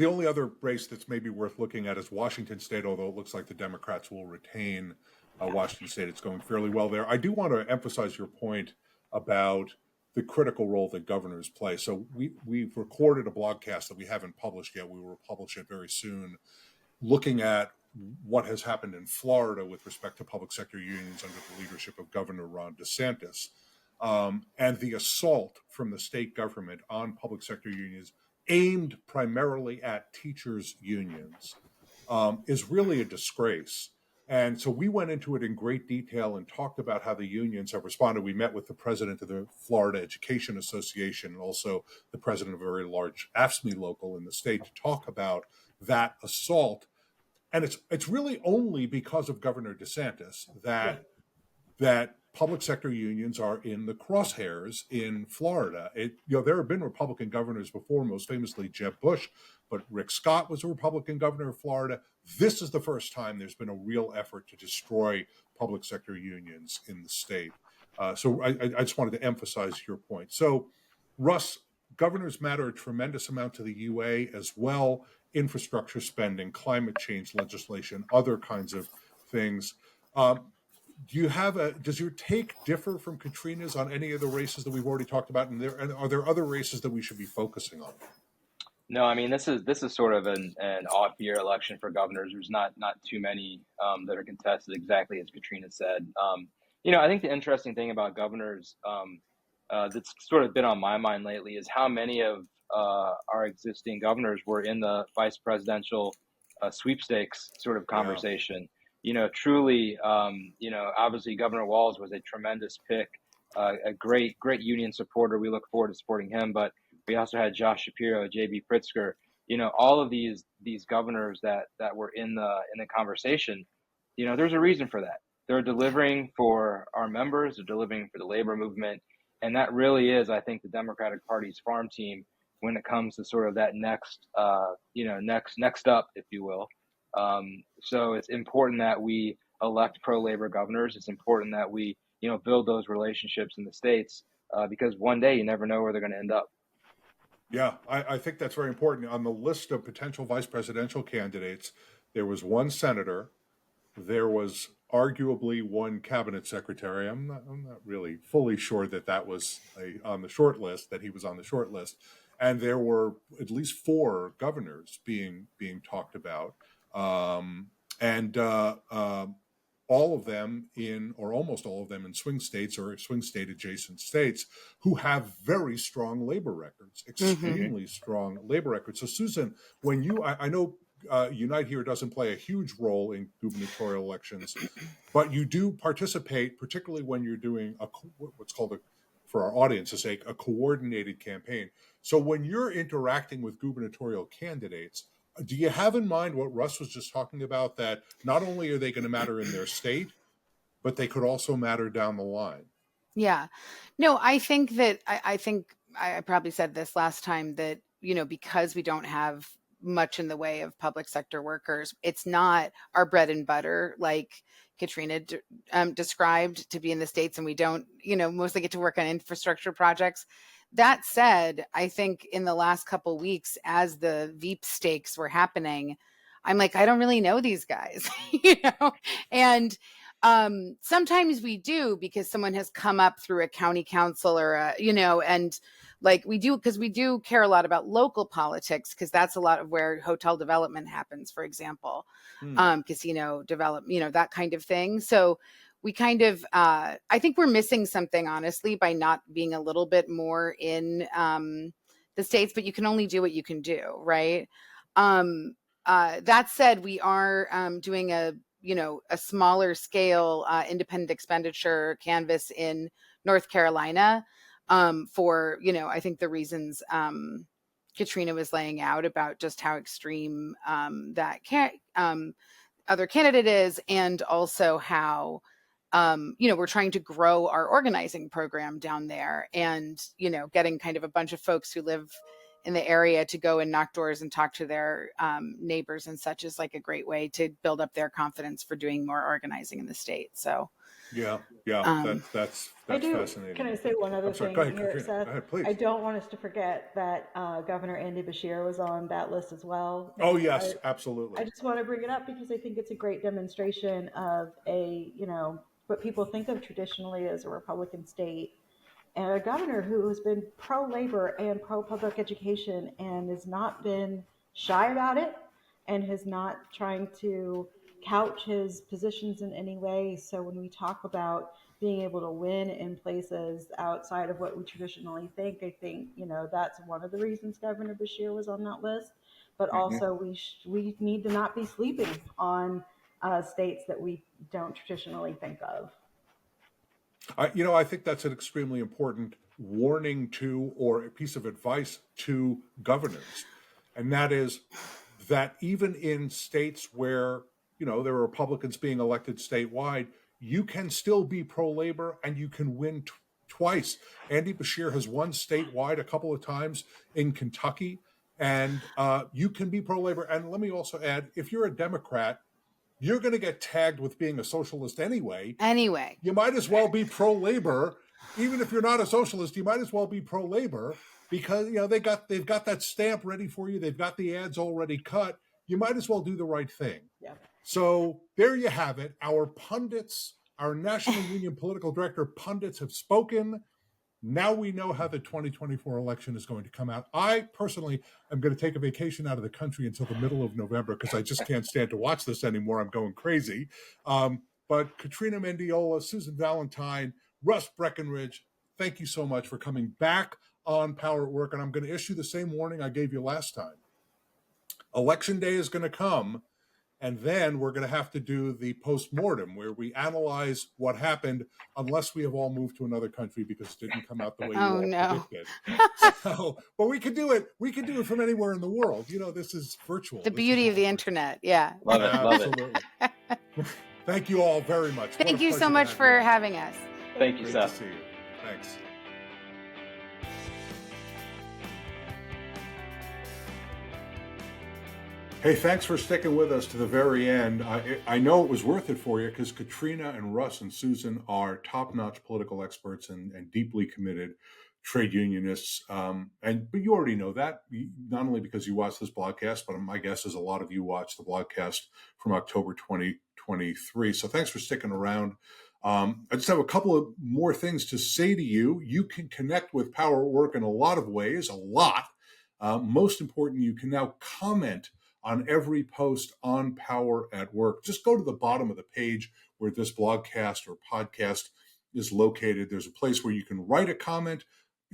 only other race that's maybe worth looking at is Washington State, although it looks like the Democrats will retain Washington State. It's going fairly well there. I do want to emphasize your point about the critical role that governors play. So we've recorded a blogcast that we haven't published yet. We will publish it very soon, looking at what has happened in Florida with respect to public sector unions under the leadership of Governor Ron DeSantis. And the assault from the state government on public sector unions aimed primarily at teachers' unions is really a disgrace. And so we went into it in great detail and talked about how the unions have responded. We met with the president of the Florida Education Association and also the president of a very large AFSCME local in the state to talk about that assault. And it's really only because of Governor DeSantis that public sector unions are in the crosshairs in Florida. There have been Republican governors before, most famously Jeb Bush, but Rick Scott was a Republican governor of Florida. This is the first time there's been a real effort to destroy public sector unions in the state. So I just wanted to emphasize your point. So, Russ, governors matter a tremendous amount to the UA as well. Infrastructure spending, climate change legislation, other kinds of things. Does your take differ from Katrina's on any of the races that we've already talked about? And are there other races that we should be focusing on? No, I mean, this is sort of an off year election for governors. There's not too many that are contested exactly as Katrina said. I think the interesting thing about governors, that's sort of been on my mind lately is how many of our existing governors were in the vice presidential sweepstakes sort of conversation. Truly, obviously Governor Walz was a tremendous pick, a great union supporter. We look forward to supporting him, but we also had Josh Shapiro, J.B. Pritzker, all of these governors that were in the conversation. There's a reason for that. They're delivering for our members, they're delivering for the labor movement. And that really is, I think, the Democratic Party's farm team when it comes to sort of that next up, if you will. So it's important that we elect pro-labor governors. It's important that we, build those relationships in the states because one day you never know where they're going to end up. Yeah, I think that's very important. On the list of potential vice presidential candidates, there was one senator, there was arguably one cabinet secretary. I'm not really fully sure that was on the short list, that he was on the short list. And there were at least 4 governors being talked about. All of them or almost all of them in swing states or swing state adjacent states who have very strong labor records, extremely strong labor records. So Susan, when I know Unite Here doesn't play a huge role in gubernatorial elections, but you do participate, particularly when you're doing what's called for our audience's sake, a coordinated campaign. So when you're interacting with gubernatorial candidates, do you have in mind what Russ was just talking about, that not only are they going to matter in their state, but they could also matter down the line? Yeah. No, I think that I think I probably said this last time that, because we don't have much in the way of public sector workers, it's not our bread and butter, like Katrina described, to be in the States, and we don't, mostly get to work on infrastructure projects. That said, I think in the last couple of weeks, as the Veep stakes were happening, I'm like, I don't really know these guys, and sometimes we do because someone has come up through a county council or and like we do, because we do care a lot about local politics, because that's a lot of where hotel development happens, for example, casino development, that kind of thing. So we kind of, I think we're missing something, honestly, by not being a little bit more in the states, but you can only do what you can do, right? That said, we are doing a smaller scale independent expenditure canvas in North Carolina for, I think the reasons Katrina was laying out about just how extreme that other candidate is, and also how we're trying to grow our organizing program down there, and, getting kind of a bunch of folks who live in the area to go and knock doors and talk to their neighbors and such is like a great way to build up their confidence for doing more organizing in the state. So that's fascinating. Can I say one other thing here, Seth? Go ahead, please. I don't want us to forget that Governor Andy Beshear was on that list as well. Oh, yes, absolutely. I just want to bring it up because I think it's a great demonstration of what people think of traditionally as a Republican state, and a governor who has been pro-labor and pro-public education and has not been shy about it and has not trying to couch his positions in any way. So when we talk about being able to win in places outside of what we traditionally think, I think, that's one of the reasons Governor Beshear was on that list. But also we need to not be sleeping on states that we don't traditionally think of. I think that's an extremely important warning to, or a piece of advice to governors. And that is that even in states where, there are Republicans being elected statewide, you can still be pro-labor and you can win twice. Andy Beshear has won statewide a couple of times in Kentucky, and you can be pro-labor. And let me also add, if you're a Democrat, you're going to get tagged with being a socialist anyway. You might as well be pro-labor. Even if you're not a socialist, you might as well be pro-labor, because they've got that stamp ready for you. They've got the ads already cut. You might as well do the right thing. Yeah. So there you have it. Our pundits, our National Union Political Director pundits have spoken. Now we know how the 2024 election is going to come out. I personally am going to take a vacation out of the country until the middle of November because I just can't stand to watch this anymore. I'm going crazy. But Katrina Mendiola, Susan Valentine, Russ Breckenridge, thank you so much for coming back on Power at Work. And I'm going to issue the same warning I gave you last time. Election day is going to come, and then we're going to have to do the post-mortem where we analyze what happened, unless we have all moved to another country because it didn't come out the way you all predicted. So, but we could do it. We could do it from anywhere in the world. You know, this is virtual. The beauty of the internet. Yeah. Love it. Absolutely. Love it. Thank you all very much. Thank you so much for having us. Thank you, Great Seth. to see you. Thanks. Hey, thanks for sticking with us to the very end. I know it was worth it for you because Katrina and Russ and Susan are top-notch political experts and deeply committed trade unionists. But you already know that, not only because you watch this blogcast, but my guess is a lot of you watched the blogcast from October 2023. So thanks for sticking around. I just have a couple of more things to say to you. You can connect with Power at Work in a lot of ways, a lot. Most important, you can now comment on every post on Power at Work. Just go to the bottom of the page where this blogcast or podcast is located. There's a place where you can write a comment.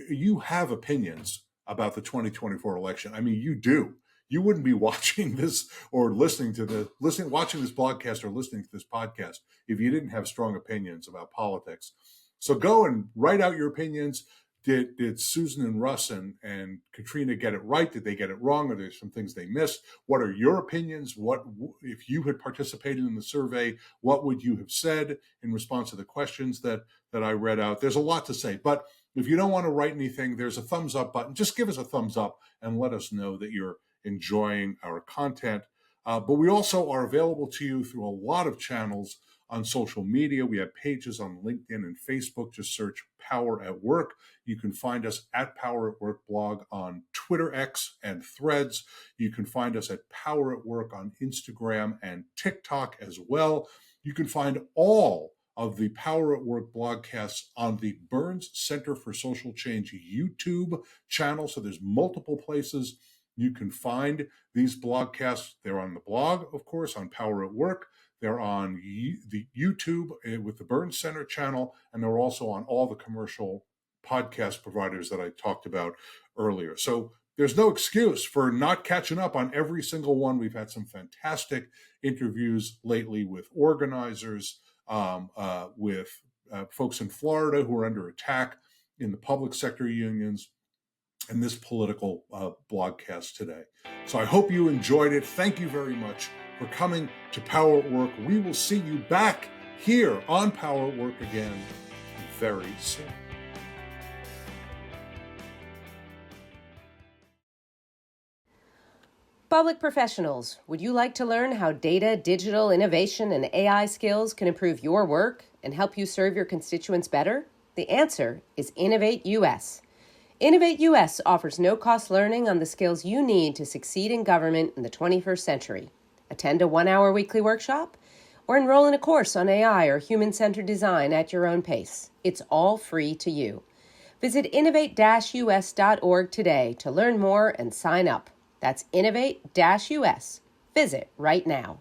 You have opinions about the 2024 election. I mean, you do. You wouldn't be watching this or watching this blogcast or listening to this podcast if you didn't have strong opinions about politics. So go and write out your opinions. Did Susan and Russ and Katrina get it right? Did they get it wrong? Are there some things they missed? What are your opinions? What, if you had participated in the survey, what would you have said in response to the questions that I read out? There's a lot to say, but if you don't want to write anything, there's a thumbs up button. Just give us a thumbs up and let us know that you're enjoying our content. But we also are available to you through a lot of channels on social media. We have pages on LinkedIn and Facebook. Just search Power at Work. You can find us at Power at Work blog on Twitter, X, and Threads. You can find us at Power at Work on Instagram and TikTok as well. You can find all of the Power at Work blogcasts on the Burns Center for Social Change YouTube channel. So there's multiple places you can find these blogcasts. They're on the blog, of course, on Power at Work. They're on the YouTube with the Burns Center channel, and they're also on all the commercial podcast providers that I talked about earlier. So there's no excuse for not catching up on every single one. We've had some fantastic interviews lately with organizers, with folks in Florida who are under attack in the public sector unions, and this political blogcast today. So I hope you enjoyed it. Thank you very much for coming to Power at Work. We will see you back here on Power at Work again very soon. Public professionals, would you like to learn how data, digital innovation, and AI skills can improve your work and help you serve your constituents better? The answer is Innovate US. Innovate US offers no-cost learning on the skills you need to succeed in government in the 21st century. Attend a 1-hour weekly workshop or enroll in a course on AI or human-centered design at your own pace. It's all free to you. Visit innovate-us.org today to learn more and sign up. That's Innovate-US. Visit right now.